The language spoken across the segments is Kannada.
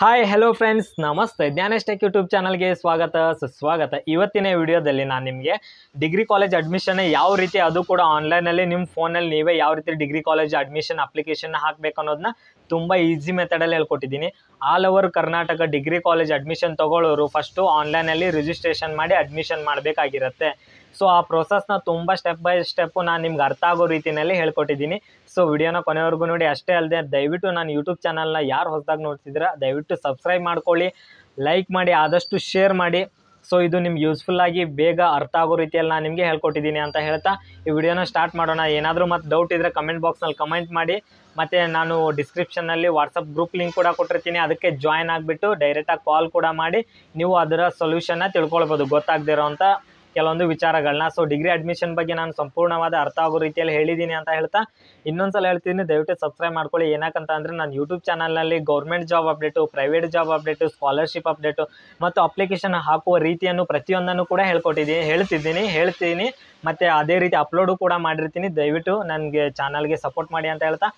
ಹಾಯ್ ಹೆಲೋ ಫ್ರೆಂಡ್ಸ್, ನಮಸ್ತೆ. ಜ್ಞಾನೇಶ್ ಟೆಕ್ ಯೂಟ್ಯೂಬ್ ಚಾನಲ್ಗೆ ಸ್ವಾಗತ ಸುಸ್ವಾಗತ. ಇವತ್ತಿನ ವಿಡಿಯೋದಲ್ಲಿ ನಾನು ನಿಮಗೆ ಡಿಗ್ರಿ ಕಾಲೇಜ್ ಅಡ್ಮಿಷನ್ ಯಾವ ರೀತಿ, ಅದು ಕೂಡ ಆನ್ಲೈನಲ್ಲಿ ನಿಮ್ಮ ಫೋನಲ್ಲಿ ನೀವೇ ಯಾವ ರೀತಿ ಡಿಗ್ರಿ ಕಾಲೇಜ್ ಅಡ್ಮಿಷನ್ ಅಪ್ಲಿಕೇಶನ್ ಹಾಕಬೇಕು ಅನ್ನೋದನ್ನ ತುಂಬ ಈಸಿ ಮೆಥಡಲ್ಲಿ ಹೇಳ್ಕೊಟ್ಟಿದ್ದೀನಿ. All over Karnataka degree college admission ತೊಗೊಳ್ಳೋರು ಫಸ್ಟು ಆನ್ಲೈನಲ್ಲಿ ರಿಜಿಸ್ಟ್ರೇಷನ್ ಮಾಡಿ ಅಡ್ಮಿಷನ್ ಮಾಡಬೇಕಾಗಿರುತ್ತೆ. ಸೊ ಆ ಪ್ರೊಸೆಸ್ನ ತುಂಬ ಸ್ಟೆಪ್ ಬೈ ಸ್ಟೆಪ್ಪು ನಾನು ನಿಮ್ಗೆ ಅರ್ಥ ಆಗೋ ರೀತಿಯಲ್ಲಿ ಹೇಳ್ಕೊಟ್ಟಿದ್ದೀನಿ. ಸೊ ವಿಡಿಯೋನ ಕೊನೆವರೆಗೂ ನೋಡಿ. ಅಷ್ಟೇ ಅಲ್ಲದೆ ದಯವಿಟ್ಟು ನಾನು ಯೂಟ್ಯೂಬ್ ಚಾನಲ್ನ ಯಾರು ಹೊಸದಾಗಿ ನೋಡ್ತಿದ್ದೀರಾ ದಯವಿಟ್ಟು ಸಬ್ಸ್ಕ್ರೈಬ್ ಮಾಡ್ಕೊಳ್ಳಿ, ಲೈಕ್ ಮಾಡಿ, ಆದಷ್ಟು ಶೇರ್ ಮಾಡಿ. ಸೊ ಇದು ನಿಮ್ಗೆ ಯೂಸ್ಫುಲ್ಲಾಗಿ ಬೇಗ ಅರ್ಥ ಆಗೋ ರೀತಿಯಲ್ಲಿ ನಾನು ನಿಮಗೆ ಹೇಳ್ಕೊಟ್ಟಿದ್ದೀನಿ ಅಂತ ಹೇಳ್ತಾ ಈ ವಿಡಿಯೋನ ಸ್ಟಾರ್ಟ್ ಮಾಡೋಣ. ಏನಾದರೂ ಮತ್ತು ಡೌಟ್ ಇದ್ದರೆ ಕಮೆಂಟ್ ಬಾಕ್ಸ್ನಲ್ಲಿ ಕಮೆಂಟ್ ಮಾಡಿ. ಮತ್ತು ನಾನು ಡಿಸ್ಕ್ರಿಪ್ಷನ್ನಲ್ಲಿ ವಾಟ್ಸಪ್ ಗ್ರೂಪ್ ಲಿಂಕ್ ಕೂಡ ಕೊಟ್ಟಿರ್ತೀನಿ, ಅದಕ್ಕೆ ಜಾಯ್ನ್ ಆಗಿಬಿಟ್ಟು ಡೈರೆಕ್ಟಾಗಿ ಕಾಲ್ ಕೂಡ ಮಾಡಿ ನೀವು ಅದರ ಸೊಲ್ಯೂಷನ್ನ ತಿಳ್ಕೊಳ್ಬೋದು, ಗೊತ್ತಾಗದಿರೋ ಅಂಥ ಕೆಲವೊಂದು ವಿಚಾರಗಳನ್ನ. ಸೊ ಡಿಗ್ರಿ ಅಡ್ಮಿಷನ್ ಬಗ್ಗೆ ನಾನು ಸಂಪೂರ್ಣವಾದ ಅರ್ಥ ಆಗೋ ರೀತಿಯಲ್ಲಿ ಹೇಳಿದ್ದೀನಿ ಅಂತ ಹೇಳ್ತಾ ಇನ್ನೊಂದ್ಸಲ ಹೇಳ್ತೀನಿ, ದಯವಿಟ್ಟು ಸಬ್ಸ್ಕ್ರೈಬ್ ಮಾಡ್ಕೊಳ್ಳಿ. ಏನಕ್ಕಂತ ಅಂದರೆ ನಾನು ಯೂಟ್ಯೂಬ್ ಚಾನಲ್ನಲ್ಲಿ government job update, private job update, scholarship update ಮತ್ತು ಅಪ್ಲಿಕೇಶನ್ ಹಾಕುವ ರೀತಿಯನ್ನು ಪ್ರತಿಯೊಂದನ್ನು ಕೂಡ ಹೇಳ್ತೀನಿ ಮತ್ತು ಅದೇ ರೀತಿ ಅಪ್ಲೋಡು ಕೂಡ ಮಾಡಿರ್ತೀನಿ. ದಯವಿಟ್ಟು ನನಗೆ ಚಾನಲ್ಗೆ ಸಪೋರ್ಟ್ ಮಾಡಿ ಅಂತ ಹೇಳ್ತಾ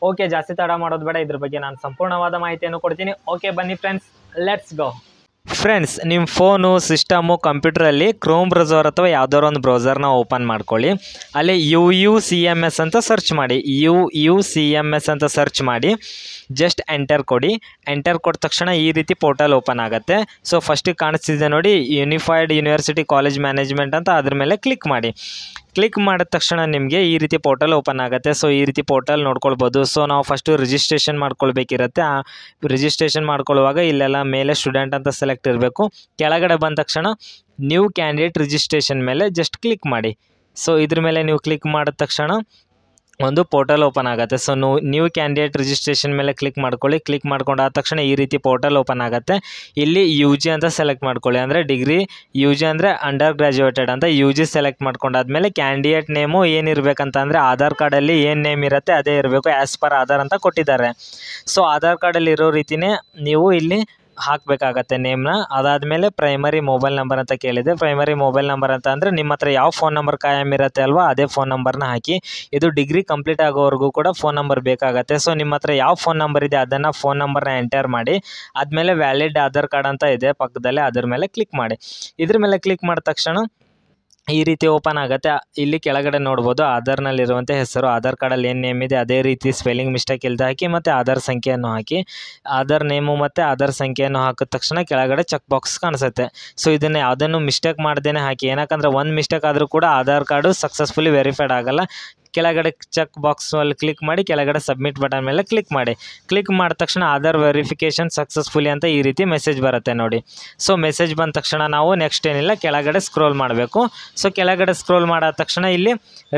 ಓಕೆ, ಜಾಸ್ತಿ ತಡ ಮಾಡೋದು ಬೇಡ, ಇದ್ರ ಬಗ್ಗೆ ನಾನು ಸಂಪೂರ್ಣವಾದ ಮಾಹಿತಿಯನ್ನು ಕೊಡ್ತೀನಿ. ಓಕೆ ಬನ್ನಿ ಫ್ರೆಂಡ್ಸ್, ಲೆಟ್ಸ್ ಗೋ. ಫ್ರೆಂಡ್ಸ್, ನಿಮ್ಮ ಫೋನು, ಸಿಸ್ಟಮು, ಕಂಪ್ಯೂಟ್ರಲ್ಲಿ ಕ್ರೋಮ್ ಬ್ರೌಸರ್ ಅಥವಾ ಯಾವುದಾದ್ರು ಒಂದು ಬ್ರೌಸರ್ನ ಓಪನ್ ಮಾಡ್ಕೊಳ್ಳಿ. ಅಲ್ಲಿ UUCMS ಅಂತ ಸರ್ಚ್ ಮಾಡಿ. UUCMS ಅಂತ ಸರ್ಚ್ ಮಾಡಿ ಜಸ್ಟ್ ಎಂಟರ್ ಕೊಡಿ. ಎಂಟರ್ ಕೊಟ್ಟ ತಕ್ಷಣ ಈ ರೀತಿ ಪೋರ್ಟಲ್ ಓಪನ್ ಆಗುತ್ತೆ. ಸೊ ಫಸ್ಟಿಗೆ ಕಾಣಿಸ್ತಿದೆ ನೋಡಿ, ಯೂನಿಫೈಡ್ ಯೂನಿವರ್ಸಿಟಿ ಕಾಲೇಜ್ ಮ್ಯಾನೇಜ್ಮೆಂಟ್ ಅಂತ, ಅದ್ರ ಮೇಲೆ ಕ್ಲಿಕ್ ಮಾಡಿ. ಕ್ಲಿಕ್ ಮಾಡಿದ ತಕ್ಷಣ ನಿಮಗೆ ಈ ರೀತಿ ಪೋರ್ಟಲ್ ಓಪನ್ ಆಗುತ್ತೆ. ಸೊ ಈ ರೀತಿ ಪೋರ್ಟಲ್ ನೋಡ್ಕೊಳ್ಬೋದು. ಸೊ ನಾವು ಫಸ್ಟು ರಿಜಿಸ್ಟ್ರೇಷನ್ ಮಾಡ್ಕೊಳ್ಬೇಕಿರುತ್ತೆ. ಆ ರಿಜಿಸ್ಟ್ರೇಷನ್ ಮಾಡ್ಕೊಳ್ಳುವಾಗ ಇಲ್ಲೆಲ್ಲ ಮೇಲೆ ಸ್ಟೂಡೆಂಟ್ ಅಂತ ಸೆಲೆಕ್ಟ್ ಇರಬೇಕು. ಕೆಳಗಡೆ ಬಂದ ತಕ್ಷಣ ನ್ಯೂ ಕ್ಯಾಂಡಿಡೇಟ್ ರಿಜಿಸ್ಟ್ರೇಷನ್ ಮೇಲೆ ಜಸ್ಟ್ ಕ್ಲಿಕ್ ಮಾಡಿ. ಸೊ ಇದ್ರ ಮೇಲೆ ನೀವು ಕ್ಲಿಕ್ ಮಾಡಿದ ತಕ್ಷಣ ಒಂದು ಪೋರ್ಟಲ್ ಓಪನ್ ಆಗುತ್ತೆ. ಸೊ ನ್ಯೂ ಕ್ಯಾಂಡಿಡೇಟ್ ರಿಜಿಸ್ಟ್ರೇಷನ್ ಮೇಲೆ ಕ್ಲಿಕ್ ಮಾಡ್ಕೊಳ್ಳಿ. ಕ್ಲಿಕ್ ಮಾಡ್ಕೊಂಡಾದ ತಕ್ಷಣ ಈ ರೀತಿ ಪೋರ್ಟಲ್ ಓಪನ್ ಆಗುತ್ತೆ. ಇಲ್ಲಿ UG ಅಂತ ಸೆಲೆಕ್ಟ್ ಮಾಡ್ಕೊಳ್ಳಿ, ಅಂದರೆ ಡಿಗ್ರಿ. UG ಅಂದರೆ ಅಂಡರ್ ಗ್ರ್ಯಾಜುಯೇಟೆಡ್ ಅಂತ UG ಸೆಲೆಕ್ಟ್ ಮಾಡ್ಕೊಂಡಾದ್ಮೇಲೆ ಕ್ಯಾಂಡಿಡೇಟ್ ನೇಮು ಏನಿರಬೇಕಂತ ಅಂದರೆ ಆಧಾರ್ ಕಾರ್ಡಲ್ಲಿ ಏನು ನೇಮ್ ಇರುತ್ತೆ ಅದೇ ಇರಬೇಕು, ಆ್ಯಸ್ ಪರ್ ಆಧಾರ್ ಅಂತ ಕೊಟ್ಟಿದ್ದಾರೆ. ಸೊ ಆಧಾರ್ ಕಾರ್ಡಲ್ಲಿ ಇರೋ ರೀತಿಯೇ ನೀವು ಇಲ್ಲಿ ಹಾಕಬೇಕಾಗತ್ತೆ ನೇಮ್ನ. ಅದಾದಮೇಲೆ ಪ್ರೈಮರಿ ಮೊಬೈಲ್ ನಂಬರ್ ಅಂತ ಕೇಳಿದೆ. ಪ್ರೈಮರಿ ಮೊಬೈಲ್ ನಂಬರ್ ಅಂತ ಅಂದರೆ ನಿಮ್ಮ ಹತ್ರ ಯಾವ ಫೋನ್ ನಂಬರ್ ಕಾಯಂ ಇರುತ್ತೆ ಅಲ್ವಾ, ಅದೇ ಫೋನ್ ನಂಬರ್ನ ಹಾಕಿ. ಇದು ಡಿಗ್ರಿ ಕಂಪ್ಲೀಟ್ ಆಗೋವರೆಗೂ ಕೂಡ ಫೋನ್ ನಂಬರ್ ಬೇಕಾಗತ್ತೆ. ಸೊ ನಿಮ್ಮ ಹತ್ರ ಯಾವ ಫೋನ್ ನಂಬರ್ ಇದೆ ಅದನ್ನು ಫೋನ್ ನಂಬರ್ನ ಎಂಟರ್ ಮಾಡಿ. ಆದಮೇಲೆ ವ್ಯಾಲಿಡ್ ಆಧಾರ್ ಕಾರ್ಡ್ ಅಂತ ಇದೆ ಪಕ್ಕದಲ್ಲೇ, ಅದ್ರ ಮೇಲೆ ಕ್ಲಿಕ್ ಮಾಡಿ. ಇದ್ರ ಮೇಲೆ ಕ್ಲಿಕ್ ಮಾಡಿದ ತಕ್ಷಣ ಈ ರೀತಿ ಓಪನ್ ಆಗುತ್ತೆ. ಇಲ್ಲಿ ಕೆಳಗಡೆ ನೋಡ್ಬೋದು ಆಧಾರ್ನಲ್ಲಿರುವಂಥ ಹೆಸರು, ಆಧಾರ್ ಕಾರ್ಡಲ್ಲಿ ಏನು ನೇಮ್ ಇದೆ ಅದೇ ರೀತಿ ಸ್ಪೆಲ್ಲಿಂಗ್ ಮಿಸ್ಟೇಕ್ ಇಲ್ಲದೆ ಹಾಕಿ, ಮತ್ತು ಆಧಾರ್ ಸಂಖ್ಯೆಯನ್ನು ಹಾಕಿ. ಆಧಾರ್ ನೇಮು ಮತ್ತು ಆಧಾರ್ ಸಂಖ್ಯೆಯನ್ನು ಹಾಕಿದ ತಕ್ಷಣ ಕೆಳಗಡೆ ಚೆಕ್ ಬಾಕ್ಸ್ ಕಾಣಿಸುತ್ತೆ. ಸೊ ಇದನ್ನು ಯಾವುದನ್ನು ಮಿಸ್ಟೇಕ್ ಮಾಡ್ದೇ ಹಾಕಿ, ಏನಕ್ಕಂದರೆ ಒಂದು ಮಿಸ್ಟೇಕ್ ಆದರೂ ಕೂಡ ಆಧಾರ್ ಕಾರ್ಡು ಸಕ್ಸಸ್ಫುಲಿ ವೆರಿಫೈಡ್ ಆಗಲ್ಲ. ಕೆಳಗಡೆ ಚೆಕ್ ಬಾಕ್ಸಲ್ಲಿ ಕ್ಲಿಕ್ ಮಾಡಿ, ಕೆಳಗಡೆ ಸಬ್ಮಿಟ್ ಬಟನ್ ಮೇಲೆ ಕ್ಲಿಕ್ ಮಾಡಿ. ಕ್ಲಿಕ್ ಮಾಡಿದ ತಕ್ಷಣ ಆಧಾರ್ ವೆರಿಫಿಕೇಷನ್ ಸಕ್ಸಸ್ಫುಲಿ ಅಂತ ಈ ರೀತಿ ಮೆಸೇಜ್ ಬರುತ್ತೆ ನೋಡಿ. ಸೊ ಮೆಸೇಜ್ ಬಂದ ತಕ್ಷಣ ನಾವು ನೆಕ್ಸ್ಟ್ ಏನಿಲ್ಲ ಕೆಳಗಡೆ ಸ್ಕ್ರೋಲ್ ಮಾಡಬೇಕು. ಸೊ ಕೆಳಗಡೆ ಸ್ಕ್ರೋಲ್ ಮಾಡಾದ ತಕ್ಷಣ ಇಲ್ಲಿ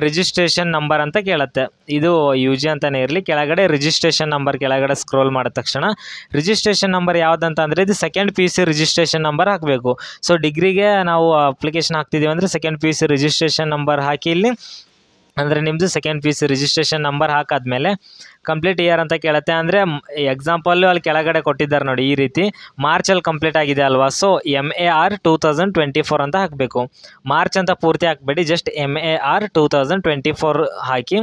ರಿಜಿಸ್ಟ್ರೇಷನ್ ನಂಬರ್ ಅಂತ ಕೇಳುತ್ತೆ. ಇದು UG ಅಂತಲೇ ಇರಲಿ. ಕೆಳಗಡೆ ರಿಜಿಸ್ಟ್ರೇಷನ್ ನಂಬರ್ ಕೆಳಗಡೆ ಸ್ಕ್ರೋಲ್ ಮಾಡಿದ ತಕ್ಷಣ ರಿಜಿಸ್ಟ್ರೇಷನ್ ನಂಬರ್ ಯಾವುದಂತ ಅಂದರೆ ಇದು ಸೆಕೆಂಡ್ PUC ರಿಜಿಸ್ಟ್ರೇಷನ್ ನಂಬರ್ ಹಾಕಬೇಕು. ಸೊ ಡಿಗ್ರಿಗೆ ನಾವು ಅಪ್ಲಿಕೇಶನ್ ಹಾಕ್ತಿದ್ದೀವಿ ಅಂದರೆ ಸೆಕೆಂಡ್ PUC ರಿಜಿಸ್ಟ್ರೇಷನ್ ನಂಬರ್ ಹಾಕಿ ಇಲ್ಲಿ, ಅಂದರೆ ನಿಮ್ಮದು ಸೆಕೆಂಡ್ PUC ರಿಜಿಸ್ಟ್ರೇಷನ್ ನಂಬರ್ ಹಾಕಾದ್ಮೇಲೆ ಕಂಪ್ಲೀಟ್ ಇಯರ್ ಅಂತ ಕೇಳುತ್ತೆ. ಅಂದರೆ ಎಕ್ಸಾಂಪಲ್ಲು ಅಲ್ಲಿ ಕೆಳಗಡೆ ಕೊಟ್ಟಿದ್ದಾರೆ ನೋಡಿ, ಈ ರೀತಿ ಮಾರ್ಚಲ್ಲಿ ಕಂಪ್ಲೀಟ್ ಆಗಿದೆ ಅಲ್ವಾ. ಸೊ MAR 2024 ಅಂತ ಹಾಕಬೇಕು. ಮಾರ್ಚ್ ಅಂತ ಪೂರ್ತಿ ಹಾಕಬೇಡಿ, ಜಸ್ಟ್ MAR 2024 ಹಾಕಿ.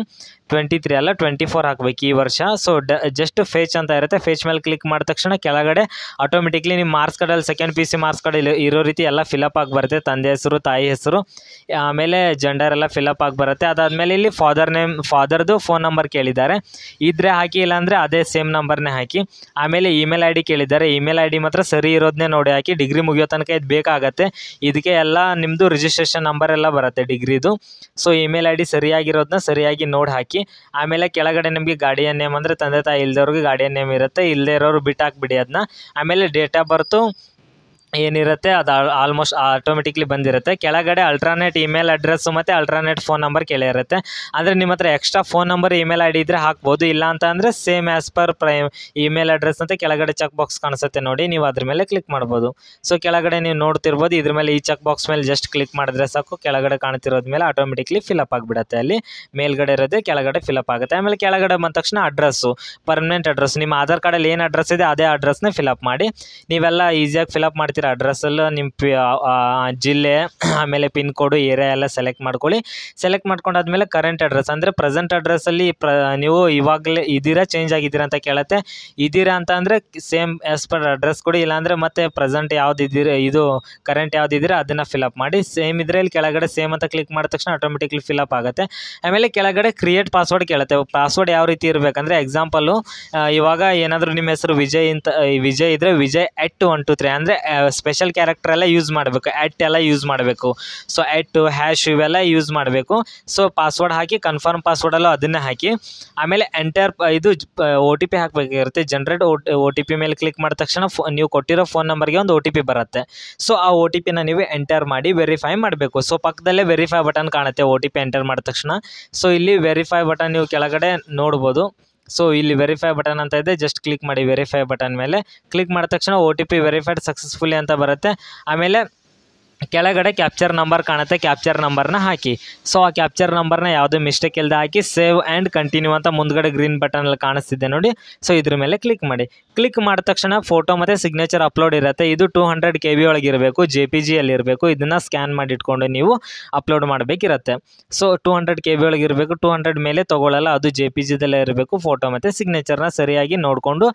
23 ಅಲ್ಲ 24 ಹಾಕಬೇಕು ಈ ವರ್ಷ. ಸೊ ಜಸ್ಟ್ ಫೇಚ್ ಅಂತ ಇರುತ್ತೆ. ಫೇಚ್ ಮೇಲೆ ಕ್ಲಿಕ್ ಮಾಡಿದ ತಕ್ಷಣ ಕೆಳಗಡೆ ಆಟೋಮೆಟಿಕ್ಲಿ ನಿಮ್ಮ ಮಾರ್ಕ್ಸ್ ಕಾರ್ಡಲ್ಲಿ ಸೆಕೆಂಡ್ PUC ಮಾರ್ಕ್ಸ್ ಕಾರ್ಡ್ ಇರೋ ರೀತಿ ಎಲ್ಲ ಫಿಲಪ್ ಆಗಿ ಬರುತ್ತೆ. ತಂದೆ ಹೆಸರು, ತಾಯಿ ಹೆಸರು, ಆಮೇಲೆ ಜೆಂಡರ್ ಎಲ್ಲ ಫಿಲಪ್ ಆಗಿ ಬರುತ್ತೆ. ಅದಾದಮೇಲೆ ಇಲ್ಲಿ ಫಾದರ್ದು ಫೋನ್ ನಂಬರ್ ಕೇಳಿದ್ದಾರೆ, ಇದ್ರೆ ಹಾಕಿ, ಇಲ್ಲಾಂದರೆ ಅದೇ ಸೇಮ್ ನಂಬರ್ನೇ ಹಾಕಿ. ಆಮೇಲೆ ಇಮೇಲ್ ID ಕೇಳಿದ್ದಾರೆ, ಇಮೇಲ್ ID ಮಾತ್ರ ಸರಿ ಇರೋದನ್ನೇ ನೋಡಿ ಹಾಕಿ. ಡಿಗ್ರಿ ಮುಗಿಯೋ ತನಕ ಇದು ಬೇಕಾಗತ್ತೆ. ಇದಕ್ಕೆ ಎಲ್ಲ ನಿಮ್ಮದು ರಿಜಿಸ್ಟ್ರೇಷನ್ ನಂಬರ್ ಎಲ್ಲ ಬರುತ್ತೆ ಡಿಗ್ರಿದು. ಸೊ ಇಮೇಲ್ ID ಸರಿಯಾಗಿರೋದನ್ನ ಸರಿಯಾಗಿ ನೋಡಿ ಹಾಕಿ. ಆಮೇಲೆ ಕೆಳಗಡೆ ನಿಮಗೆ ಗಾರ್ಡಿಯನ್ ನೇಮ್ ಅಂದರೆ ತಂದೆ ತಾಯಿ ಇಲ್ದವ್ರಿಗೆ ಗಾರ್ಡಿಯನ್ ನೇಮ್ ಇರುತ್ತೆ, ಇಲ್ಲದೇ ಇರೋರು ಬಿಟ್ಟು ಹಾಕ್ಬಿಡಿ ಅದನ್ನ. ಆಮೇಲೆ ಡೇಟ್ ಆಫ್ ಬರ್ತು ಏನಿರುತ್ತೆ ಅದು ಆಲ್ಮೋಸ್ಟ್ ಆಟೋಮೆಟಿಕ್ಲಿ ಬಂದಿರುತ್ತೆ. ಕೆಳಗಡೆ ಅಲ್ಟ್ರಾನೇಟ್ ಇಮೇಲ್ ಅಡ್ರೆಸ್ಸು ಮತ್ತು ಅಲ್ಟ್ರಾನೇಟ್ ಫೋನ್ ನಂಬರ್ ಕೇಳಿರುತ್ತೆ. ಅಂದರೆ ನಿಮ್ಮ ಹತ್ರ extra phone number email ID ಇದ್ದರೆ ಹಾಕ್ಬೋದು. ಇಲ್ಲ ಅಂತ ಅಂದರೆ same as per email address ಅಂತ ಕೆಳಗಡೆ ಚೆಕ್ ಬಾಕ್ಸ್ ಕಾಣಿಸುತ್ತೆ ನೋಡಿ, ನೀವು ಅದ್ರ ಮೇಲೆ ಕ್ಲಿಕ್ ಮಾಡ್ಬೋದು. ಸೊ ಕೆಳಗಡೆ ನೀವು ನೋಡ್ತಿರ್ಬೋದು, ಇದ್ರ ಮೇಲೆ ಈ ಚೆಕ್ ಬಾಕ್ಸ್ ಮೇಲೆ ಜಸ್ಟ್ ಕ್ಲಿಕ್ ಮಾಡಿದ್ರೆ ಸಾಕು, ಕೆಳಗಡೆ ಕಾಣ್ತಿರೋದ ಮೇಲೆ ಆಟೋಮೆಟಿಕ್ಲಿ ಫಿಲಪ್ ಆಗಿಬಿಡುತ್ತೆ. ಅಲ್ಲಿ ಮೇಲ್ಗಡೆ ಇರೋದೇ ಕೆಳಗಡೆ ಫಿಲಪ್ ಆಗುತ್ತೆ. ಆಮೇಲೆ ಕೆಳಗಡೆ ಬಂದ ತಕ್ಷಣ ಅಡ್ರೆಸ್ಸು, ಪರ್ಮನೆಂಟ್ ಅಡ್ರೆಸ್, ನಿಮ್ಮ ಆಧಾರ್ ಕಾರ್ಡಲ್ಲಿ ಏನು ಅಡ್ರೆಸ್ ಇದೆ ಅದೇ ಅಡ್ರೆಸ್ನೇ ಫಿಲಪ್ ಮಾಡಿ. ನೀವೆಲ್ಲ ಈಸಿಯಾಗಿ ಫಿಲಪ್ ಮಾಡ್ತೀರ ಮಾಡ್ಕೊತೀರ ಅಡ್ರೆಸ್ಸಲ್ಲಿ ನಿಮ್ಮ ಜಿಲ್ಲೆ ಆಮೇಲೆ ಪಿನ್ ಕೋಡು ಏರಿಯಾ ಎಲ್ಲ ಸೆಲೆಕ್ಟ್ ಮಾಡ್ಕೊಳ್ಳಿ. ಸೆಲೆಕ್ಟ್ ಮಾಡ್ಕೊಂಡಾದ್ಮೇಲೆ ಕರೆಂಟ್ ಅಡ್ರೆಸ್ ಅಂದರೆ ಪ್ರೆಸೆಂಟ್ ಅಡ್ರೆಸ್ಸಲ್ಲಿ ನೀವು ಇವಾಗಲೇ ಇದ್ದೀರಾ ಚೇಂಜ್ ಆಗಿದ್ದೀರಾ ಅಂತ ಕೇಳುತ್ತೆ. ಇದ್ದೀರಾ ಅಂತ ಅಂದರೆ ಸೇಮ್ ಆ್ಯಸ್ ಪರ್ ಅಡ್ರೆಸ್ ಕೊಡಿ, ಇಲ್ಲಾಂದರೆ ಮತ್ತೆ ಪ್ರೆಸೆಂಟ್ ಯಾವ್ದು ಇದ್ದೀರಾ ಇದು ಕರೆಂಟ್ ಯಾವುದಿದ್ದೀರಾ ಅದನ್ನು ಫಿಲಪ್ ಮಾಡಿ. ಸೇಮ್ ಇದ್ರೆ ಇಲ್ಲಿ ಕೆಳಗಡೆ ಸೇಮ್ ಅಂತ ಕ್ಲಿಕ್ ಮಾಡಿದ ತಕ್ಷಣ ಆಟೋಮೆಟಿಕ್ಲಿ ಫಿಲಪ್ ಆಗುತ್ತೆ. ಆಮೇಲೆ ಕೆಳಗಡೆ ಕ್ರಿಯೇಟ್ ಪಾಸ್ವರ್ಡ್ ಕೇಳುತ್ತೆ. ಪಾಸ್ವರ್ಡ್ ಯಾವ ರೀತಿ ಇರಬೇಕಂದ್ರೆ ಎಕ್ಸಾಂಪಲು ಇವಾಗ ಏನಾದರೂ ನಿಮ್ಮ ಹೆಸರು ವಿಜಯ್ ಇದ್ದರೆ ವಿಜಯ್ @123 ಅಂದರೆ ಸ್ಪೆಷಲ್ ಕ್ಯಾರೆಕ್ಟರ್ ಎಲ್ಲ ಯೂಸ್ ಮಾಡಬೇಕು, ಎಲ್ಲ ಯೂಸ್ ಮಾಡಬೇಕು. ಸೊ ## ಇವೆಲ್ಲ ಯೂಸ್ ಮಾಡಬೇಕು. ಸೊ ಪಾಸ್ವರ್ಡ್ ಹಾಕಿ ಕನ್ಫರ್ಮ್ ಪಾಸ್ವರ್ಡಲ್ಲೂ ಅದನ್ನೇ ಹಾಕಿ. ಆಮೇಲೆ ಎಂಟರ್ ಇದು OTP ಹಾಕಬೇಕಾಗಿರುತ್ತೆ. ಜನರೇಟ್ OTP ಮೇಲೆ ಕ್ಲಿಕ್ ಮಾಡಿದ ತಕ್ಷಣ ನೀವು ಕೊಟ್ಟಿರೋ ಫೋನ್ ನಂಬರ್ಗೆ ಒಂದು OTP ಬರುತ್ತೆ. ಸೊ ಆ OTPನ ನೀವು ಎಂಟರ್ ಮಾಡಿ ವೆರಿಫೈ ಮಾಡಬೇಕು. ಸೊ ಪಕ್ಕದಲ್ಲೇ ವೆರಿಫೈ ಬಟನ್ ಕಾಣುತ್ತೆ OTP ಎಂಟರ್ ಮಾಡಿದ ತಕ್ಷಣ. ಸೊ ಇಲ್ಲಿ ವೆರಿಫೈ ಬಟನ್ ನೀವು ಕೆಳಗಡೆ ನೋಡ್ಬೋದು. ಸೊ ಇಲ್ಲಿ ವೆರಿಫೈ ಬಟನ್ ಅಂತ ಇದೆ, ಜಸ್ಟ್ ಕ್ಲಿಕ್ ಮಾಡಿ ವೆರಿಫೈ ಬಟನ್ ಮೇಲೆ. ಕ್ಲಿಕ್ ಮಾಡಿದ ತಕ್ಷಣ OTP ವೆರಿಫೈಡ್ ಸಕ್ಸಸ್ಫುಲಿ ಅಂತ ಬರುತ್ತೆ. ಆಮೇಲೆ ಕೆಳಗಡೆ ಕ್ಯಾಪ್ಚರ್ ನಂಬರ್ ಕಾಣುತ್ತೆ, ಕ್ಯಾಪ್ಚರ್ ನಂಬರ್ನ ಹಾಕಿ. ಸೊ ಆ ಕ್ಯಾಪ್ಚರ್ ನಂಬರ್ನ ಯಾವುದೇ ಮಿಸ್ಟೇಕ್ ಇಲ್ಲದೆ ಹಾಕಿ ಸೇವ್ ಆ್ಯಂಡ್ ಕಂಟಿನ್ಯೂ ಅಂತ ಮುಂದ್ಗಡೆ ಗ್ರೀನ್ ಬಟನಲ್ಲಿ ಕಾಣಿಸ್ತಿದೆ ನೋಡಿ. ಸೊ ಇದ್ರ ಮೇಲೆ ಕ್ಲಿಕ್ ಮಾಡಿ. ಕ್ಲಿಕ್ ಮಾಡಿದ ತಕ್ಷಣ ಫೋಟೋ ಮತ್ತು ಸಿಗ್ನೇಚರ್ ಅಪ್ಲೋಡ್ ಇರುತ್ತೆ. ಇದು 200 KB ಒಳಗಿರಬೇಕು, JPG ಅಲ್ಲಿ ಇರಬೇಕು. ಇದನ್ನು ಸ್ಕ್ಯಾನ್ ಮಾಡಿ ಇಟ್ಕೊಂಡು ನೀವು ಅಪ್ಲೋಡ್ ಮಾಡಬೇಕಿರುತ್ತೆ. ಸೊ 200 KB ಒಳಗಿರಬೇಕು, 200 ಮೇಲೆ ತೊಗೊಳ್ಳಲ್ಲ, ಅದು JPGದಲ್ಲೇ ಇರಬೇಕು. ಫೋಟೋ ಮತ್ತು ಸಿಗ್ನೇಚರ್ನ ಸರಿಯಾಗಿ ನೋಡಿಕೊಂಡು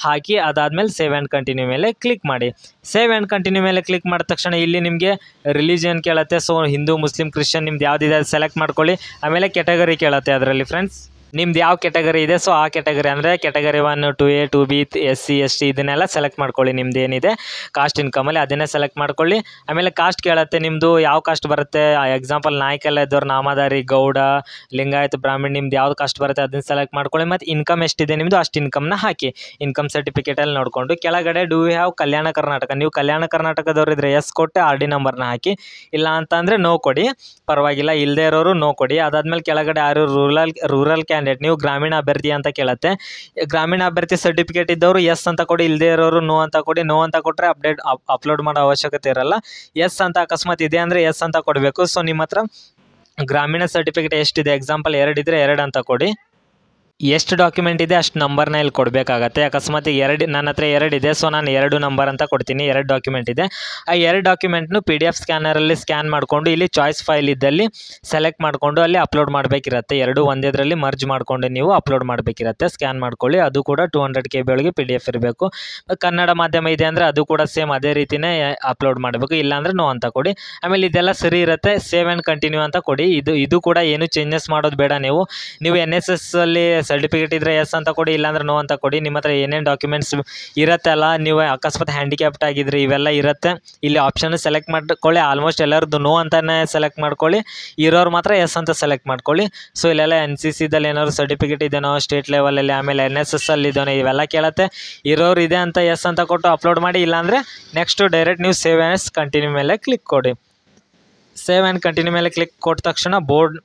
ಹಾಕಿ. ಅದಾದಮೇಲೆ ಸೇವ್ ಆ್ಯಂಡ್ ಕಂಟಿನ್ಯೂ ಮೇಲೆ ಕ್ಲಿಕ್ ಮಾಡಿ. ಸೇವ್ ಆ್ಯಂಡ್ ಕಂಟಿನ್ಯೂ ಮೇಲೆ ಕ್ಲಿಕ್ ಮಾಡಿದ ತಕ್ಷಣ ಇಲ್ಲಿ ನಿಮಗೆ ರಿಲಿಜಿಯನ್ ಕೇಳುತ್ತೆ. ಸೊ ಹಿಂದೂ, ಮುಸ್ಲಿಂ, ಕ್ರಿಶ್ಚಿಯನ್ ನಿಮ್ದು ಯಾವುದಿದೆ ಅದು ಸೆಲೆಕ್ಟ್ ಮಾಡ್ಕೊಳ್ಳಿ. ಆಮೇಲೆ ಕ್ಯಾಟಗರಿ ಕೇಳುತ್ತೆ ಅದರಲ್ಲಿ ಫ್ರೆಂಡ್ಸ್, ನಿಮ್ದು ಯಾವ ಕ್ಯಾಟಗರಿ ಇದೆ. ಸೊ ಆ ಕ್ಯಾಟಗರಿ ಅಂದರೆ category 1, 2A, 2B, SC, ST ಇದನ್ನೆಲ್ಲ ಸೆಲೆಕ್ಟ್ ಮಾಡ್ಕೊಳ್ಳಿ. ನಿಮ್ದು ಏನಿದೆ ಕಾಸ್ಟ್ ಇನ್ಕಮಲ್ಲಿ ಅದನ್ನೇ ಸೆಲೆಕ್ಟ್ ಮಾಡ್ಕೊಳ್ಳಿ. ಆಮೇಲೆ ಕಾಸ್ಟ್ ಕೇಳುತ್ತೆ, ನಿಮ್ಮದು ಯಾವ ಕಾಸ್ಟ್ ಬರುತ್ತೆ. ಎಕ್ಸಾಂಪಲ್ ನಾಯ್ಕೆಲ್ಲ ಇದ್ದವ್ರು ನಾಮಧಾರಿ, ಗೌಡ, ಲಿಂಗಾಯತ್, ಬ್ರಾಹ್ಮಣ್ ನಿಮ್ದು ಯಾವ್ದು ಕಾಸ್ಟ್ ಬರುತ್ತೆ ಅದನ್ನು ಸೆಲೆಕ್ಟ್ ಮಾಡ್ಕೊಳ್ಳಿ. ಮತ್ತು ಇನ್ಕಮ್ ಎಷ್ಟಿದೆ ನಿಮ್ಮದು ಅಷ್ಟು ಇನ್ಕಮ್ನ ಹಾಕಿ. ಇನ್ಕಮ್ ಸರ್ಟಿಫಿಕೇಟಲ್ಲಿ ನೋಡಿಕೊಂಡು ಕೆಳಗಡೆ do you have Kalyana Karnataka, ನೀವು ಕಲ್ಯಾಣ ಕರ್ನಾಟಕದವ್ರು ಇದ್ದರೆ ಎಸ್ ಕೊಟ್ಟು RD ನಂಬರ್ನ ಹಾಕಿ. ಇಲ್ಲ ಅಂತ ಅಂದರೆ ನೋ ಕೊಡಿ, ಪರವಾಗಿಲ್ಲ. ಇಲ್ಲದೇ ಇರೋರು ನೋ ಕೊಡಿ. ಅದಾದಮೇಲೆ ಕೆಳಗಡೆ ಯಾರು ರೂರಲ್ ಕ್ಯಾಂಡಿಡೇಟ್, ನೀವು ಗ್ರಾಮೀಣ ಅಭ್ಯರ್ಥಿ ಅಂತ ಕೇಳುತ್ತೆ. ಗ್ರಾಮೀಣ ಅಭ್ಯರ್ಥಿ ಸರ್ಟಿಫಿಕೇಟ್ ಇದ್ದವರು ಎಸ್ ಅಂತ ಕೊಡಿ, ಇಲ್ಲದೇ ಇರೋರು ನೋ ಅಂತ ಕೊಡಿ. ನೋ ಅಂತ ಕೊಟ್ಟರೆ ಅಪ್ಲೋಡ್ ಮಾಡೋ ಅವಶ್ಯಕತೆ ಇರಲ್ಲ. ಎಸ್ ಅಂತ ಅಕಸ್ಮಾತ್ ಇದೆ ಅಂದರೆ ಎಸ್ ಅಂತ ಕೊಡಬೇಕು. ಸೊ ನಿಮ್ಮ ಹತ್ರ ಗ್ರಾಮೀಣ ಸರ್ಟಿಫಿಕೇಟ್ ಎಷ್ಟಿದೆ, ಎಕ್ಸಾಂಪಲ್ 2 ಇದ್ದರೆ 2 ಅಂತ ಕೊಡಿ. ಎಷ್ಟು ಡಾಕ್ಯುಮೆಂಟ್ ಇದೆ ಅಷ್ಟು ನಂಬರ್ನ ಇಲ್ಲಿ ಕೊಡಬೇಕಾಗತ್ತೆ. ಅಕಸ್ಮಾತ್ ನನ್ನ ಹತ್ರ 2 ಇದೆ, ಸೊ ನಾನು 2 ನಂಬರ್ ಅಂತ ಕೊಡ್ತೀನಿ. 2 ಡಾಕ್ಯುಮೆಂಟ್ ಇದೆ. ಆ 2 ಡಾಕ್ಯುಮೆಂಟ್ನು PDF ಸ್ಕ್ಯಾನರಲ್ಲಿ ಸ್ಕ್ಯಾನ್ ಮಾಡಿಕೊಂಡು ಇಲ್ಲಿ ಚಾಯ್ಸ್ ಫೈಲ್ ಇದ್ದಲ್ಲಿ ಸೆಲೆಕ್ಟ್ ಮಾಡಿಕೊಂಡು ಅಲ್ಲಿ ಅಪ್ಲೋಡ್ ಮಾಡಬೇಕಿರುತ್ತೆ. 2 ಒಂದೇದರಲ್ಲಿ ಮರ್ಜ್ ಮಾಡಿಕೊಂಡು ನೀವು ಅಪ್ಲೋಡ್ ಮಾಡಬೇಕಿರುತ್ತೆ. ಸ್ಕ್ಯಾನ್ ಮಾಡ್ಕೊಳ್ಳಿ. ಅದು ಕೂಡ 200 KB ಒಳಗೆ PDF ಇರಬೇಕು. ಕನ್ನಡ ಮಾಧ್ಯಮ ಇದೆ ಅಂದರೆ ಅದು ಕೂಡ ಸೇಮ್ ಅದೇ ರೀತಿಯೇ ಅಪ್ಲೋಡ್ ಮಾಡಬೇಕು. ಇಲ್ಲಾಂದರೆ ನೋ ಅಂತ ಕೊಡಿ. ಆಮೇಲೆ ಇದೆಲ್ಲ ಸರಿ ಇರುತ್ತೆ. ಸೇವ್ ಆ್ಯಂಡ್ ಕಂಟಿನ್ಯೂ ಅಂತ ಕೊಡಿ. ಇದು ಕೂಡ ಏನು ಚೇಂಜಸ್ ಮಾಡೋದು ಬೇಡ. ನೀವು NSS ಅಲ್ಲಿ ಸರ್ಟಿಫಿಕೇಟ್ ಇದ್ದರೆ ಎಸ್ ಅಂತ ಕೊಡಿ, ಇಲ್ಲಾಂದ್ರೆ ನೋ ಅಂತ ಕೊಡಿ. ನಿಮ್ಮ ಹತ್ರ ಏನೇನು ಡಾಕ್ಯುಮೆಂಟ್ಸ್ ಇರುತ್ತೆ ಅಲ್ಲ, ನೀವು ಅಕಸ್ಮಾತ್ ಹ್ಯಾಂಡಿಕ್ಯಾಪ್ಟ್ ಆಗಿದ್ರೆ ಇವೆಲ್ಲ ಇರುತ್ತೆ. ಇಲ್ಲಿ ಆಪ್ಷನ್ ಸೆಲೆಕ್ಟ್ ಮಾಡ್ಕೊಳ್ಳಿ. ಆಲ್ಮೋಸ್ಟ್ ಎಲ್ಲರದ್ದು ನೋ ಅಂತಲೇ ಸೆಲೆಕ್ಟ್ ಮಾಡ್ಕೊಳ್ಳಿ. ಇರೋರು ಮಾತ್ರ ಎಸ್ ಅಂತ ಸೆಲೆಕ್ಟ್ ಮಾಡ್ಕೊಳ್ಳಿ. ಸೊ ಇಲ್ಲೆಲ್ಲ NCCದಲ್ಲಿ ಏನಾದ್ರು ಸರ್ಟಿಫಿಕೇಟ್ ಇದೆನೋ ಸ್ಟೇಟ್ ಲೆವೆಲಲ್ಲಿ, ಆಮೇಲೆ NSS ಅಲ್ಲಿ ಇದೆನೋ ಇವೆಲ್ಲ ಕೇಳುತ್ತೆ. ಇರೋರು ಇದೆ ಅಂತ ಎಸ್ ಅಂತ ಕೊಟ್ಟು ಅಪ್ಲೋಡ್ ಮಾಡಿ. ಇಲ್ಲಾಂದರೆ ನೆಕ್ಸ್ಟು ಡೈರೆಕ್ಟ್ ನೀವು ಸೇವ್ ಆ್ಯಂಡ್ ಕಂಟಿನ್ಯೂ ಮೇಲೆ ಕ್ಲಿಕ್ ಕೊಡಿ. ಸೇವ್ ಆ್ಯಂಡ್ ಕಂಟಿನ್ಯೂ ಮೇಲೆ ಕ್ಲಿಕ್ ಕೊಟ್ಟ ತಕ್ಷಣ ಬೋರ್ಡ್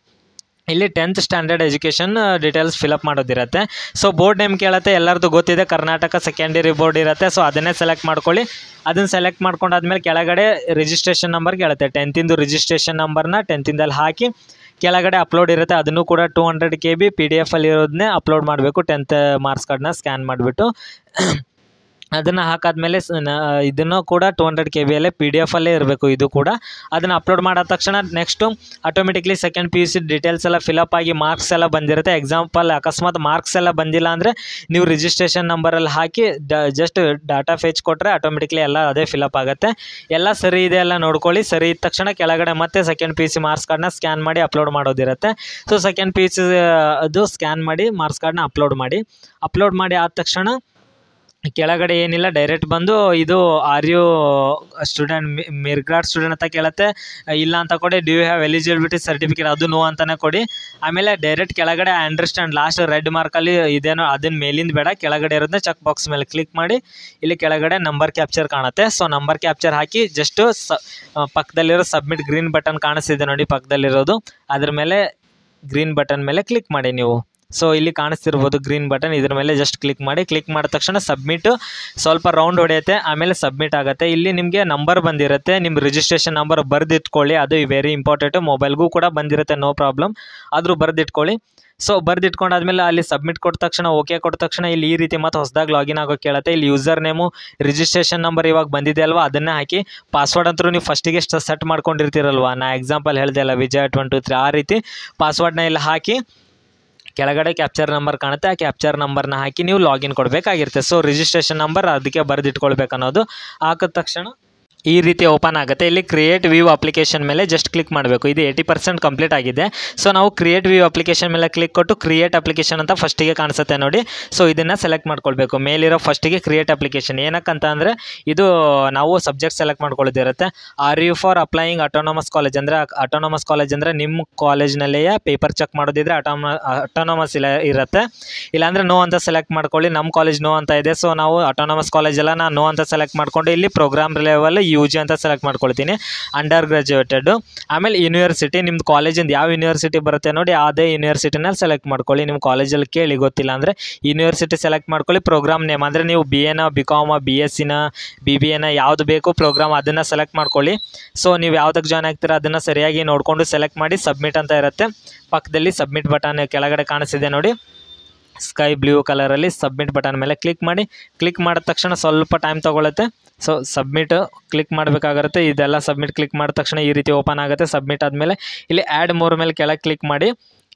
ಇಲ್ಲಿ 10th standard education details fill up ಮಾಡೋದಿರುತ್ತೆ. ಸೊ ಬೋರ್ಡ್ ನೇಮ್ ಕೇಳುತ್ತೆ, ಎಲ್ಲರದ್ದು ಗೊತ್ತಿದೆ, ಕರ್ನಾಟಕ ಸೆಕೆಂಡರಿ ಬೋರ್ಡ್ ಇರುತ್ತೆ. ಸೊ ಅದನ್ನೇ ಸೆಲೆಕ್ಟ್ ಮಾಡ್ಕೊಳ್ಳಿ. ಅದನ್ನು ಸೆಲೆಕ್ಟ್ ಮಾಡ್ಕೊಂಡಾದ್ಮೇಲೆ ಕೆಳಗಡೆ ರಿಜಿಸ್ಟ್ರೇಷನ್ ನಂಬರ್ ಕೇಳುತ್ತೆ. 10th ರಿಜಿಸ್ಟ್ರೇಷನ್ ನಂಬರ್ನ 10th ಹಾಕಿ ಕೆಳಗಡೆ ಅಪ್ಲೋಡ್ ಇರುತ್ತೆ. ಅದನ್ನು ಕೂಡ 200 KB PDF ಅಲ್ಲಿ ಇರೋದನ್ನೇ ಅಪ್ಲೋಡ್ ಮಾಡಬೇಕು. 10th ಮಾರ್ಕ್ಸ್ ಕಾರ್ಡ್ನ ಸ್ಕ್ಯಾನ್ ಮಾಡಿಬಿಟ್ಟು ಅದನ್ನು ಹಾಕಾದ್ಮೇಲೆ ಇದನ್ನು ಕೂಡ 200 KB ಅಲ್ಲೇ PDF ಅಲ್ಲೇ ಇರಬೇಕು. ಇದು ಕೂಡ ಅದನ್ನು ಅಪ್ಲೋಡ್ ಮಾಡಿದ ತಕ್ಷಣ next automatically second PUC details ಎಲ್ಲ ಫಿಲಪ್ ಆಗಿ ಮಾರ್ಕ್ಸ್ ಎಲ್ಲ ಬಂದಿರುತ್ತೆ. ಎಕ್ಸಾಂಪಲ್ ಅಕಸ್ಮಾತ್ ಮಾರ್ಕ್ಸ್ ಎಲ್ಲ ಬಂದಿಲ್ಲ ಅಂದರೆ ನೀವು ರಿಜಿಸ್ಟ್ರೇಷನ್ ನಂಬರಲ್ಲಿ ಹಾಕಿ ಜಸ್ಟ್ ಡಾಟಾ ಫೇಚ್ ಕೊಟ್ಟರೆ ಆಟೋಮೆಟಿಕ್ಲಿ ಎಲ್ಲ ಅದೇ ಫಿಲಪ್ ಆಗುತ್ತೆ. ಎಲ್ಲ ಸರಿ ಇದೆ ಎಲ್ಲ ನೋಡ್ಕೊಳ್ಳಿ. ಸರಿ ಇದ್ದ ತಕ್ಷಣ ಕೆಳಗಡೆ ಮತ್ತೆ ಸೆಕೆಂಡ್ PUC ಮಾರ್ಕ್ಸ್ ಕಾರ್ಡ್ನ ಸ್ಕ್ಯಾನ್ ಮಾಡಿ ಅಪ್ಲೋಡ್ ಮಾಡೋದಿರುತ್ತೆ. ಸೊ ಸೆಕೆಂಡ್ PUC ಅದು ಸ್ಕ್ಯಾನ್ ಮಾಡಿ ಮಾರ್ಕ್ಸ್ ಕಾರ್ಡ್ನ ಅಪ್ಲೋಡ್ ಮಾಡಿ ಆದ ತಕ್ಷಣ ಕೆಳಗಡೆ ಏನಿಲ್ಲ, ಡೈರೆಕ್ಟ್ ಬಂದು ಇದು ಆರ್ ಯು ಸ್ಟೂಡೆಂಟ್ ಮಿರ್ಗ್ರಾಡ್ ಸ್ಟೂಡೆಂಟ್ ಅಂತ ಕೇಳುತ್ತೆ. ಇಲ್ಲ ಅಂತ ಕೊಡಿ. Do you have eligibility certificate ಅದು ನೋ ಅಂತಲೇ ಕೊಡಿ. ಆಮೇಲೆ ಡೈರೆಕ್ಟ್ ಕೆಳಗಡೆ ಅಂಡರ್ಸ್ಟ್ಯಾಂಡ್ ಲಾಸ್ಟ್ ರೆಡ್ ಮಾರ್ಕಲ್ಲಿ ಇದೇನೋ ಅದನ್ನ ಮೇಲಿಂದ ಬೇಡ, ಕೆಳಗಡೆ ಇರೋದನ್ನ ಚೆಕ್ ಬಾಕ್ಸ್ ಮೇಲೆ ಕ್ಲಿಕ್ ಮಾಡಿ ಇಲ್ಲಿ ಕೆಳಗಡೆ ನಂಬರ್ ಕ್ಯಾಪ್ಚರ್ ಕಾಣುತ್ತೆ. ಸೊ ನಂಬರ್ ಕ್ಯಾಪ್ಚರ್ ಹಾಕಿ ಜಸ್ಟು ಪಕ್ಕದಲ್ಲಿರೋ ಸಬ್ಮಿಟ್ ಗ್ರೀನ್ ಬಟನ್ ಕಾಣಿಸ್ತಿದೆ ನೋಡಿ, ಪಕ್ಕದಲ್ಲಿರೋದು ಅದ್ರ ಮೇಲೆ ಗ್ರೀನ್ ಬಟನ್ ಮೇಲೆ ಕ್ಲಿಕ್ ಮಾಡಿ ನೀವು. ಸೊ ಇಲ್ಲಿ ಕಾಣಿಸ್ತಿರ್ಬೋದು ಗ್ರೀನ್ ಬಟನ್, ಇದ್ರ ಮೇಲೆ ಜಸ್ಟ್ ಕ್ಲಿಕ್ ಮಾಡಿದ ತಕ್ಷಣ ಸಬ್ಮಿಟ್ ಸ್ವಲ್ಪ ರೌಂಡ್ ಹೊಡೆಯುತ್ತೆ. ಆಮೇಲೆ ಸಬ್ಮಿಟ್ ಆಗುತ್ತೆ. ಇಲ್ಲಿ ನಿಮಗೆ ನಂಬರ್ ಬಂದಿರುತ್ತೆ, ನಿಮ್ಮ ರಿಜಿಸ್ಟ್ರೇಷನ್ ನಂಬರ್ ಬರೆದಿಟ್ಕೊಳ್ಳಿ. ಅದು ವೆರಿ ಇಂಪಾರ್ಟೆಂಟು. ಮೊಬೈಲ್ಗೂ ಕೂಡ ಬಂದಿರುತ್ತೆ, ನೋ ಪ್ರಾಬ್ಲಮ್, ಆದರೂ ಬರೆದಿಟ್ಕೊಳ್ಳಿ. ಸೊ ಬರ್ದಿಟ್ಕೊಂಡಾದ್ಮೇಲೆ ಅಲ್ಲಿ ಸಬ್ಮಿಟ್ ಕೊಟ್ಟ ತಕ್ಷಣ ಓಕೆ ಕೊಟ್ಟ ತಕ್ಷಣ ಇಲ್ಲಿ ಈ ರೀತಿ ಮತ್ತೆ ಹೊಸದಾಗಿ ಲಾಗಿನ್ ಆಗೋ ಕೇಳುತ್ತೆ. ಇಲ್ಲಿ ಯೂಸರ್ ನೇಮು ರಿಜಿಸ್ಟ್ರೇಷನ್ ನಂಬರ್ ಇವಾಗ ಬಂದಿದೆ ಅಲ್ವಾ, ಅದನ್ನೇ ಹಾಕಿ ಪಾಸ್ವರ್ಡ್ ಅಂತೂ ನೀವು ಫಸ್ಟಿಗೆ ಸೆಟ್ ಮಾಡ್ಕೊಂಡಿರ್ತೀರಲ್ವ, ನಾ ಎಕ್ಸಾಂಪಲ್ ಹೇಳ್ದೆ ಅಲ್ಲ ವಿಜಯ್ 123 ಆ ರೀತಿ ಪಾಸ್ವರ್ಡ್ನ ಇಲ್ಲಿ ಹಾಕಿ ಕೆಳಗಡೆ ಕ್ಯಾಪ್ಚರ್ ನಂಬರ್ ಕಾಣುತ್ತೆ, ಆ ಕ್ಯಾಪ್ಚರ್ ನಂಬರ್ನ ಹಾಕಿ ನೀವು ಲಾಗಿನ್ ಕೊಡಬೇಕಾಗಿರುತ್ತೆ. ಸೊ ರಿಜಿಸ್ಟ್ರೇಷನ್ ನಂಬರ್ ಅದಕ್ಕೆ ಬರೆದಿಟ್ಕೊಳ್ಬೇಕು ಅನ್ನೋದು. ಹಾಕಿದ ತಕ್ಷಣ ಈ ರೀತಿ ಓಪನ್ ಆಗುತ್ತೆ. ಇಲ್ಲಿ ಕ್ರಿಯೇಟ್ ವ್ಯೂ ಅಪ್ಲಿಕೇಶನ್ ಮೇಲೆ ಜಸ್ಟ್ ಕ್ಲಿಕ್ ಮಾಡಬೇಕು. ಇದು 80% ಕಂಪ್ಲೀಟ್ ಆಗಿದೆ. ಸೊ ನಾವು ಕ್ರಿಯೇಟ್ ವ್ಯೂ ಅಪ್ಲಿಕೇಶನ್ ಮೇಲೆ ಕ್ಲಿಕ್ ಕೊಟ್ಟು ಕ್ರಿಯೇಟ್ ಅಪ್ಲಿಕೇಶನ್ ಅಂತ ಫಸ್ಟಿಗೆ ಕಾಣಿಸುತ್ತೆ ನೋಡಿ. ಸೊ ಇದನ್ನು ಸೆಲೆಕ್ಟ್ ಮಾಡ್ಕೊಳ್ಬೇಕು. ಮೇಲಿರೋ ಫಸ್ಟಿಗೆ ಕ್ರಿಯೇಟ್ ಅಪ್ಲಿಕೇಶನ್ ಏನಕ್ಕಂತ ಅಂದರೆ ಇದು ನಾವು ಸಬ್ಜೆಕ್ಟ್ ಸೆಲೆಕ್ಟ್ ಮಾಡ್ಕೊಳ್ಳೋದಿರುತ್ತೆ. Are you for applying autonomous college ಅಂದರೆ ಅಟೋನಮಸ್ ಕಾಲೇಜ್ ಅಂದರೆ ನಿಮ್ಮ ಕಾಲೇಜ್ನಲ್ಲೇ ಪೇಪರ್ ಚೆಕ್ ಮಾಡೋದಿದ್ರೆ ಅಟೋನಮಸ್ ಇರುತ್ತೆ. ಇಲ್ಲಾಂದರೆ ನೋ ಅಂತ ಸೆಲೆಕ್ಟ್ ಮಾಡ್ಕೊಳ್ಳಿ. ನಮ್ಮ ಕಾಲೇಜ್ ನೋ ಅಂತ ಇದೆ. ಸೊ ನಾವು ಅಟೋನಮಸ್ ಕಾಲೇಜೆಲ್ಲ ನಾನು ನೋ ಅಂತ ಸೆಲೆಕ್ಟ್ ಮಾಡ್ಕೊಂಡು ಇಲ್ಲಿ ಪ್ರೋಗ್ರಾಮ್ ಲೆವೆಲ್ UG ಅಂತ ಸೆಲೆಕ್ಟ್ ಮಾಡ್ಕೊಳ್ತೀನಿ, ಅಂಡರ್ ಗ್ರಾಜುಯೇಟೆಡ್. ಆಮೇಲೆ ಯೂನಿವರ್ಸಿಟಿ, ನಿಮ್ದು ಕಾಲೇಜಿಂದ ಯಾವ ಯೂನಿವರ್ಸಿಟಿ ಬರುತ್ತೆ ನೋಡಿ ಅದೇ ಯೂನಿವರ್ಸಿಟಿನಲ್ಲಿ ಸೆಲೆಕ್ಟ್ ಮಾಡ್ಕೊಳ್ಳಿ. ನಿಮ್ಮ ಕಾಲೇಜಲ್ಲಿ ಕೇಳಿ ಗೊತ್ತಿಲ್ಲ ಅಂದರೆ ಯೂನಿವರ್ಸಿಟಿ ಸೆಲೆಕ್ಟ್ ಮಾಡ್ಕೊಳ್ಳಿ. ಪ್ರೋಗ್ರಾಮ್ ನೇಮ್ ಅಂದರೆ ನೀವು BA BCom BSc BBA ಯಾವುದು ಬೇಕು ಪ್ರೋಗ್ರಾಮ್ ಅದನ್ನು ಸೆಲೆಕ್ಟ್ ಮಾಡ್ಕೊಳ್ಳಿ. ಸೊ ನೀವು ಯಾವುದಕ್ಕೆ ಜಾಯ್ನ್ ಆಗ್ತೀರಾ ಅದನ್ನು ಸರಿಯಾಗಿ ನೋಡಿಕೊಂಡು ಸೆಲೆಕ್ಟ್ ಮಾಡಿ ಸಬ್ಮಿಟ್ ಅಂತ ಇರುತ್ತೆ. ಪಕ್ಕದಲ್ಲಿ ಸಬ್ಮಿಟ್ ಬಟನ್ ಕೆಳಗಡೆ ಕಾಣಿಸಿದೆ ನೋಡಿ, ಸ್ಕೈ ಬ್ಲೂ ಕಲರಲ್ಲಿ ಸಬ್ಮಿಟ್ ಬಟನ್ ಮೇಲೆ ಕ್ಲಿಕ್ ಮಾಡಿ. ಕ್ಲಿಕ್ ಮಾಡಿದ ತಕ್ಷಣ ಸ್ವಲ್ಪ ಟೈಮ್ ತೊಗೊಳುತ್ತೆ. ಸೊ ಸಬ್ಮಿಟ್ ಕ್ಲಿಕ್ ಮಾಡಬೇಕಾಗಿರುತ್ತೆ. ಇದೆಲ್ಲ ಸಬ್ಮಿಟ್ ಕ್ಲಿಕ್ ಮಾಡಿದ ತಕ್ಷಣ ಈ ರೀತಿ ಓಪನ್ ಆಗುತ್ತೆ. ಸಬ್ಮಿಟ್ ಆದಮೇಲೆ ಇಲ್ಲಿ ಆ್ಯಡ್ ಮೋರ್ ಮೇಲೆ ಕೆಳಗೆ ಕ್ಲಿಕ್ ಮಾಡಿ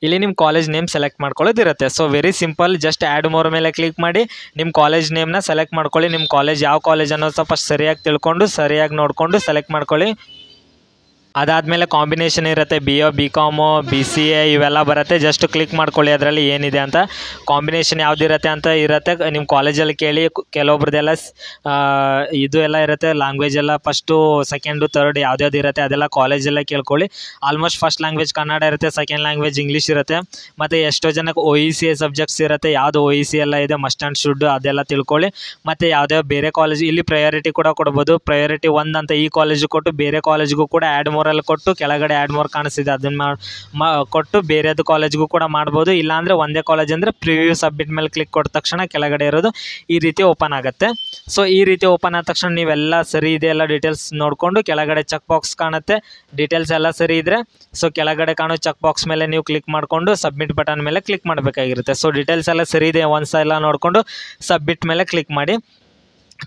ಇಲ್ಲಿ ನಿಮ್ಮ ಕಾಲೇಜ್ ನೇಮ್ ಸೆಲೆಕ್ಟ್ ಮಾಡ್ಕೊಳ್ಳೋದಿರುತ್ತೆ. So very simple, just add more ಮೇಲೆ ಕ್ಲಿಕ್ ಮಾಡಿ ನಿಮ್ಮ ಕಾಲೇಜ್ ನೇಮ್ನ ಸೆಲೆಕ್ಟ್ ಮಾಡ್ಕೊಳ್ಳಿ. ನಿಮ್ಮ ಕಾಲೇಜ್ ಯಾವ ಕಾಲೇಜ್ ಅನ್ನೋದು ಸ್ವಲ್ಪ ಸರಿಯಾಗಿ ತಿಳ್ಕೊಂಡು ಸರಿಯಾಗಿ ನೋಡಿಕೊಂಡು ಸೆಲೆಕ್ಟ್ ಮಾಡ್ಕೊಳ್ಳಿ. ಅದಾದಮೇಲೆ ಕಾಂಬಿನೇಷನ್ ಇರುತ್ತೆ, BA BCom BCA ಇವೆಲ್ಲ ಬರುತ್ತೆ. ಜಸ್ಟ್ ಕ್ಲಿಕ್ ಮಾಡ್ಕೊಳ್ಳಿ ಅದರಲ್ಲಿ ಏನಿದೆ ಅಂತ, ಕಾಂಬಿನೇಷನ್ ಯಾವುದಿರುತ್ತೆ ಅಂತ ಇರುತ್ತೆ. ನಿಮ್ಮ ಕಾಲೇಜಲ್ಲಿ ಕೇಳಿ, ಕೆಲವೊಬ್ರದ್ದೆಲ್ಲ ಇದು ಎಲ್ಲ ಇರುತ್ತೆ ಲ್ಯಾಂಗ್ವೇಜ್ ಎಲ್ಲ ಫಸ್ಟು ಸೆಕೆಂಡು ಥರ್ಡ್ ಯಾವ್ದು ಇರುತ್ತೆ ಅದೆಲ್ಲ ಕಾಲೇಜಲ್ಲೇ ಕೇಳ್ಕೊಳ್ಳಿ. ಆಲ್ಮೋಸ್ಟ್ ಫಸ್ಟ್ ಲ್ಯಾಂಗ್ವೇಜ್ ಕನ್ನಡ ಇರುತ್ತೆ, ಸೆಕೆಂಡ್ ಲ್ಯಾಂಗ್ವೇಜ್ ಇಂಗ್ಲೀಷ್ ಇರುತ್ತೆ. ಮತ್ತು ಎಷ್ಟೋ ಜನಕ್ಕೆ OEC ಸಬ್ಜೆಕ್ಟ್ಸ್ ಇರುತ್ತೆ, ಯಾವುದು OEC ಎಲ್ಲ ಇದೆ ಮಸ್ಟ್ ಆ್ಯಂಡ್ ಶುಡ್ ಅದೆಲ್ಲ ತಿಳ್ಕೊಳ್ಳಿ. ಮತ್ತು ಯಾವುದೇ ಬೇರೆ ಕಾಲೇಜ್ ಇಲ್ಲಿ ಪ್ರಯಾರಿಟಿ ಕೂಡ ಕೊಡ್ಬೋದು. ಪ್ರಯಾರಿಟಿ 1 ಅಂತ ಈ ಕಾಲೇಜಿಗೆ ಕೊಟ್ಟು ಬೇರೆ ಕಾಲೇಜ್ಗೂ ಕೂಡ ಆ್ಯಡ್ ಮೋರಲ್ಲಿ ಕೊಟ್ಟು ಕೆಳಗಡೆ ಆ್ಯಡ್ ಮೋರ್ ಕಾಣಿಸ್ತಿದೆ ಅದನ್ನು ಕೊಟ್ಟು ಬೇರೆದು ಕಾಲೇಜ್ಗೂ ಕೂಡ ಮಾಡ್ಬೋದು. ಇಲ್ಲಾಂದರೆ ಒಂದೇ ಕಾಲೇಜ್ ಅಂದರೆ ಪ್ರಿವ್ಯೂ ಸಬ್ಮಿಟ್ ಮೇಲೆ ಕ್ಲಿಕ್ ಕೊಟ್ಟ ತಕ್ಷಣ ಕೆಳಗಡೆ ಇರೋದು ಈ ರೀತಿ ಓಪನ್ ಆಗುತ್ತೆ. ಸೊ ಈ ರೀತಿ ಓಪನ್ ಆದ ತಕ್ಷಣ ನೀವೆಲ್ಲ ಸರಿ ಇದೆ ಎಲ್ಲ ಡೀಟೇಲ್ಸ್ ನೋಡಿಕೊಂಡು ಕೆಳಗಡೆ ಚೆಕ್ ಬಾಕ್ಸ್ ಕಾಣುತ್ತೆ, ಡೀಟೇಲ್ಸ್ ಎಲ್ಲ ಸರಿ ಇದ್ದರೆ ಸೊ ಕೆಳಗಡೆ ಕಾಣೋ ಚೆಕ್ ಬಾಕ್ಸ್ ಮೇಲೆ ನೀವು ಕ್ಲಿಕ್ ಮಾಡಿಕೊಂಡು ಸಬ್ಮಿಟ್ ಬಟನ್ ಮೇಲೆ ಕ್ಲಿಕ್ ಮಾಡಬೇಕಾಗಿರುತ್ತೆ. ಸೊ ಡೀಟೇಲ್ಸ್ ಎಲ್ಲ ಸರಿ ಇದೆ ಒಂದ್ಸಲ ನೋಡಿಕೊಂಡು ಸಬ್ಮಿಟ್ ಮೇಲೆ ಕ್ಲಿಕ್ ಮಾಡಿ.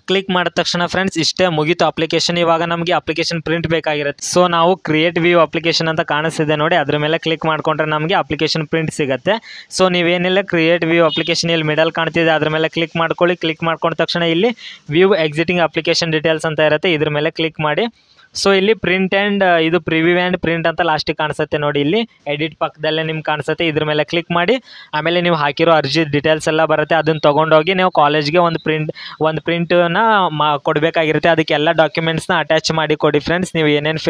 ಕ್ಲಿಕ್ ಮಾಡಿದ ತಕ್ಷಣ ಫ್ರೆಂಡ್ಸ್ ಇಷ್ಟೇ ಮುಗೀತು ಅಪ್ಲಿಕೇಶನ್. ಇವಾಗ ನಮಗೆ ಅಪ್ಲಿಕೇಶನ್ ಪ್ರಿಂಟ್ ಬೇಕಾಗಿರುತ್ತೆ. ಸೊ ನಾವು ಕ್ರಿಯೇಟ್ ವ್ಯೂ ಅಪ್ಲಿಕೇಶನ್ ಅಂತ ಕಾಣಿಸ್ತಿದೆ ನೋಡಿ ಅದ್ರ ಮೇಲೆ ಕ್ಲಿಕ್ ಮಾಡಿಕೊಂಡ್ರೆ ನಮಗೆ ಅಪ್ಲಿಕೇಶನ್ ಪ್ರಿಂಟ್ ಸಿಗುತ್ತೆ. ಸೊ ನೀವೇನಿಲ್ಲ ಕ್ರಿಯೇಟ್ ವ್ಯೂ ಅಪ್ಲಿಕೇಶನ್ ಇಲ್ಲಿ ಮಿಡಲ್ ಕಾಣ್ತಿದೆ ಅದ್ರ ಮೇಲೆ ಕ್ಲಿಕ್ ಮಾಡ್ಕೊಳ್ಳಿ. ಕ್ಲಿಕ್ ಮಾಡ್ಕೊಂಡ ತಕ್ಷಣ ಇಲ್ಲಿ ವ್ಯೂ ಎಕ್ಸಿಟಿಂಗ್ ಅಪ್ಲಿಕೇಶನ್ ಡೀಟೇಲ್ಸ್ ಅಂತ ಇರುತ್ತೆ, ಇದ್ರ ಮೇಲೆ ಕ್ಲಿಕ್ ಮಾಡಿ. ಸೊ ಇಲ್ಲಿ ಪ್ರಿಂಟ್ ಆ್ಯಂಡ್ ಇದು ಪ್ರಿವ್ಯೂ ಆ್ಯಂಡ್ ಪ್ರಿಂಟ್ ಅಂತ ಲಾಸ್ಟಿಗೆ ಕಾಣಿಸುತ್ತೆ ನೋಡಿ, ಇಲ್ಲಿ ಎಡಿಟ್ ಪಕ್ಕದಲ್ಲೇ ನಿಮ್ಗೆ ಕಾಣಿಸುತ್ತೆ, ಇದ್ರ ಮೇಲೆ ಕ್ಲಿಕ್ ಮಾಡಿ. ಆಮೇಲೆ ನೀವು ಹಾಕಿರೋ ಅರ್ಜಿ ಡೀಟೇಲ್ಸ್ ಎಲ್ಲ ಬರುತ್ತೆ, ಅದನ್ನು ತೊಗೊಂಡೋಗಿ ನೀವು ಕಾಲೇಜ್ಗೆ ಒಂದು ಪ್ರಿಂಟನ್ನ ಕೊಡಬೇಕಾಗಿರುತ್ತೆ. ಅದಕ್ಕೆ ಎಲ್ಲ ಡಾಕ್ಯುಮೆಂಟ್ಸ್ನ ಅಟ್ಯಾಚ್ ಮಾಡಿ ಕೊಡಿ ಫ್ರೆಂಡ್ಸ್. ನೀವು ಏನೇನು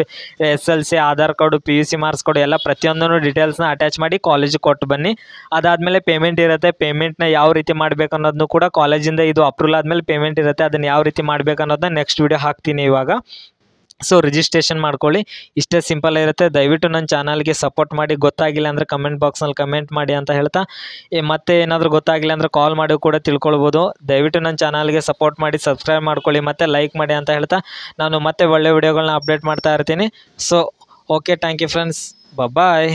SLC Aadhaar card PUC marks ಕೊಡು ಎಲ್ಲ ಪ್ರತಿಯೊಂದನ್ನು ಡೀಟೇಲ್ಸ್ನ ಅಟ್ಯಾಚ್ ಮಾಡಿ ಕಾಲೇಜಿಗೆ ಕೊಟ್ಟು ಬನ್ನಿ. ಅದಾದಮೇಲೆ ಪೇಮೆಂಟ್ ಇರುತ್ತೆ, ಪೇಮೆಂಟ್ನ ಯಾವ ರೀತಿ ಮಾಡಬೇಕು ಅನ್ನೋದನ್ನು ಕೂಡ ಕಾಲೇಜಿಂದ ಇದು ಅಪ್ರೂವಲ್ ಆದಮೇಲೆ ಪೇಮೆಂಟ್ ಇರುತ್ತೆ, ಅದನ್ನು ಯಾವ ರೀತಿ ಮಾಡಬೇಕು ಅನ್ನೋದನ್ನ ನೆಕ್ಸ್ಟ್ ವೀಡಿಯೋ ಹಾಕ್ತೀನಿ ಇವಾಗ. ಸೊ ರಿಜಿಸ್ಟ್ರೇಷನ್ ಮಾಡ್ಕೊಳ್ಳಿ, ಇಷ್ಟೇ ಸಿಂಪಲ್ ಇರುತ್ತೆ. ದಯವಿಟ್ಟು ನನ್ನ ಚಾನಲ್ಗೆ ಸಪೋರ್ಟ್ ಮಾಡಿ. ಗೊತ್ತಾಗಿಲ್ಲ ಅಂದರೆ ಕಮೆಂಟ್ ಬಾಕ್ಸ್ನಲ್ಲಿ ಕಮೆಂಟ್ ಮಾಡಿ ಅಂತ ಹೇಳ್ತಾ, ಮತ್ತೆ ಏನಾದರೂ ಗೊತ್ತಾಗಿಲ್ಲ ಅಂದರೆ ಕಾಲ್ ಮಾಡಿ ಕೂಡ ತಿಳ್ಕೊಳ್ಬೋದು. ದಯವಿಟ್ಟು ನನ್ನ ಚಾನಲ್ಗೆ ಸಪೋರ್ಟ್ ಮಾಡಿ, ಸಬ್ಸ್ಕ್ರೈಬ್ ಮಾಡ್ಕೊಳ್ಳಿ ಮತ್ತು ಲೈಕ್ ಮಾಡಿ ಅಂತ ಹೇಳ್ತಾ ನಾನು ಮತ್ತೆ ಒಳ್ಳೆ ವಿಡಿಯೋಗಳನ್ನ ಅಪ್ಡೇಟ್ ಮಾಡ್ತಾ ಇರ್ತೀನಿ. So okay, thank you friends, bye.